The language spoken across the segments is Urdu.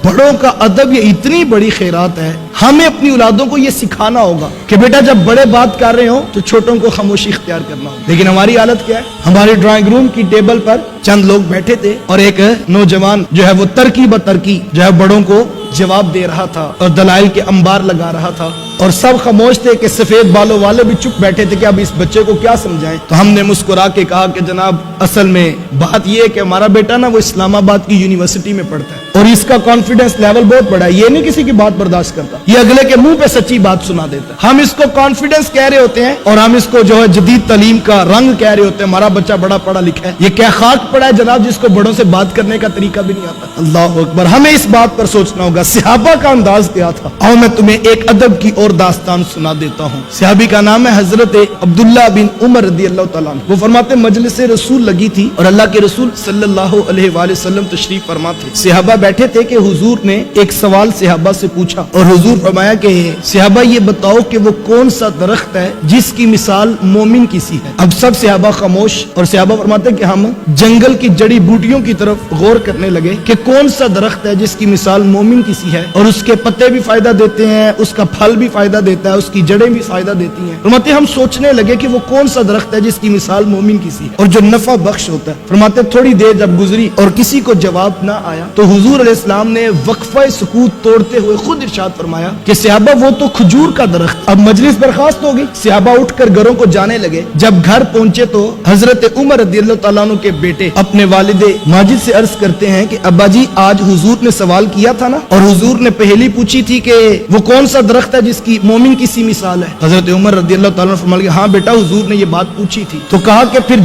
بڑوں کا ادب یہ اتنی بڑی خیرات ہے، ہمیں اپنی اولادوں کو یہ سکھانا ہوگا کہ بیٹا جب بڑے بات کر رہے ہو تو چھوٹوں کو خاموشی اختیار کرنا ہو۔ لیکن ہماری حالت کیا ہے؟ ہماری ڈرائنگ روم کی ٹیبل پر چند لوگ بیٹھے تھے اور ایک نوجوان جو ہے وہ ترکی بترکی جو ہے بڑوں کو جواب دے رہا تھا اور دلائل کے انبار لگا رہا تھا، اور سب خاموش تھے کہ سفید بالوں والے بھی چپ بیٹھے تھے کہ اب اس بچے کو کیا سمجھائیں۔ تو ہم نے مسکرا کے کہا کہ جناب اصل میں بات یہ ہے کہ ہمارا بیٹا نا وہ اسلام آباد کی یونیورسٹی میں پڑھتا ہے اور اس کا کانفیڈنس لیول بہت بڑا ہے، یہ نہیں کسی کی بات برداشت کرتا، یہ اگلے کے منہ پہ سچی بات سنا دیتا ہے۔ ہم اس کو کانفیڈنس کہہ رہے ہوتے ہیں اور ہم اس کو جو ہے جدید تعلیم کا رنگ کہہ رہے ہوتے ہیں، ہمارا بچہ بڑا پڑھا لکھا ہے۔ یہ کیا خاک پڑا ہے جناب جس کو بڑوں سے بات کرنے کا طریقہ بھی نہیں آتا؟ اللہ اکبر، ہمیں اس بات پر سوچنا ہوگا صحابہ کا انداز کیا تھا۔ آؤ میں تمہیں ایک ادب کی اور داستان سنا دیتا ہوں۔ صحابی کا نام ہے حضرت عبداللہ بن عمر رضی اللہ تعالیٰ عنہ۔ وہ فرماتے مجلس رسول لگی تھی اور اللہ کے رسول صلی اللہ علیہ وآلہ وسلم تشریف فرما تھے۔ صحابہ بیٹھے تھے کہ حضور نے ایک سوال صحابہ سے پوچھا اور حضور فرمایا کہ صحابہ یہ بتاؤ کہ وہ کون سا درخت ہے جس کی مثال مومن کی سی ہے؟ اب سب صحابہ خاموش، اور صحابہ فرماتے کہ ہم جنگل کی جڑی بوٹیوں کی طرف غور کرنے لگے کہ کون سا درخت ہے جس کی مثال مومن کی سی ہے، اور اس کے پتے بھی فائدہ دیتے ہیں، اس کا پھل بھی فائدہ دیتا ہے، اس کی جڑیں بھی فائدہ دیتی ہیں۔ فرماتے ہم سوچنے لگے کہ وہ کون سا درخت ہے جس کی مثال مومن کی سی ہے اور جو نفع بخش ہوتا ہے۔ فرماتے تھوڑی دیر جب گزری اور کسی کو جواب نہ آیا تو حضور علیہ السلام نے وقفہ سکوت توڑتے ہوئے خود ارشاد فرمایا کہ صحابہ وہ تو کھجور کا درخت۔ اب مجلس برخاست ہوگی، صحابہ اٹھ کر گھروں کو جانے لگے۔ جب گھر پہنچے تو حضرت عمر رضی اللہ تعالیٰ عنہ کے بیٹے اپنے والد ماجد سے عرض کرتے ہیں کہ ابا جی آج حضور نے سوال کیا تھا نا، اور حضور نے پہلی پوچھی تھی کہ وہ کون سا درخت ہے جس کی مومن کی سی مثال ہے؟ حضرت عمر رضی اللہ تعالیٰ عنہ فرمایا کہ ہاں بیٹا حضور نے یہ بات پوچھی تھی۔ تو کہا کہ پھر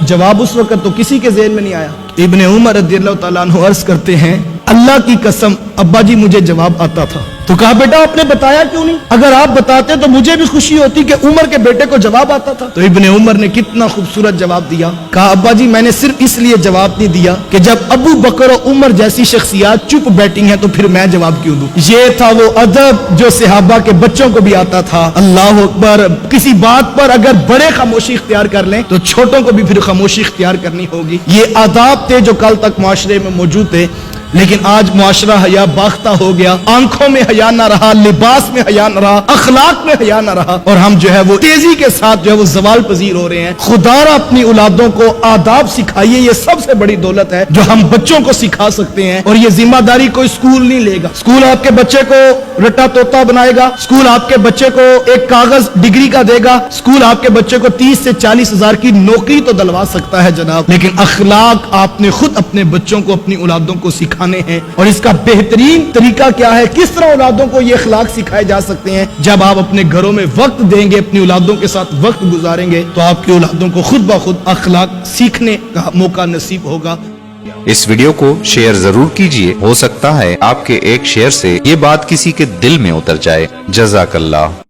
جواب اس وقت تو کسی کے ذہن میں نہیں آیا۔ ابن عمر رضی اللہ تعالیٰ عنہ عرض کرتے ہیں اللہ کی قسم ابا جی مجھے جواب آتا تھا۔ تو کہا بیٹا آپ نے بتایا کیوں نہیں؟ اگر آپ بتاتے تو مجھے بھی خوشی ہوتی کہ عمر کے بیٹے کو جواب آتا تھا۔ تو ابن عمر نے کتنا خوبصورت جواب دیا، کہا ابا جی میں نے صرف اس لیے جواب نہیں دیا کہ جب ابو بکر و عمر جیسی شخصیات چپ بیٹھی ہیں تو پھر میں جواب کیوں دوں؟ یہ تھا وہ ادب جو صحابہ کے بچوں کو بھی آتا تھا۔ اللہ اکبر، کسی بات پر اگر بڑے خاموشی اختیار کر لیں تو چھوٹوں کو بھی پھر خاموشی اختیار کرنی ہوگی۔ یہ آداب تھے جو کل تک معاشرے میں موجود تھے، لیکن آج معاشرہ حیا باختہ ہو گیا، آنکھوں میں حیا نہ رہا، لباس میں حیا نہ رہا، اخلاق میں حیا نہ رہا، اور ہم جو ہے وہ تیزی کے ساتھ جو ہے وہ زوال پذیر ہو رہے ہیں۔ خدا را اپنی اولادوں کو آداب سکھائیے، یہ سب سے بڑی دولت ہے جو ہم بچوں کو سکھا سکتے ہیں، اور یہ ذمہ داری کوئی اسکول نہیں لے گا۔ اسکول آپ کے بچے کو رٹا طوطا بنائے گا، اسکول آپ کے بچے کو ایک کاغذ ڈگری کا دے گا، اسکول آپ کے بچے کو 30 سے 40 ہزار کی نوکری تو دلوا سکتا ہے جناب، لیکن اخلاق آپ نے خود اپنے بچوں کو اپنی اولادوں کو سکھانے ہیں۔ اور اس کا بہترین طریقہ کیا ہے، کس طرح اولادوں کو یہ اخلاق سکھائے جا سکتے ہیں؟ جب آپ اپنے گھروں میں وقت دیں گے، اپنی اولادوں کے ساتھ وقت گزاریں گے تو آپ کی اولادوں کو خود بخود اخلاق سیکھنے کا موقع نصیب ہوگا۔ اس ویڈیو کو شیئر ضرور کیجئے، ہو سکتا ہے آپ کے ایک شیئر سے یہ بات کسی کے دل میں اتر جائے۔ جزاک اللہ۔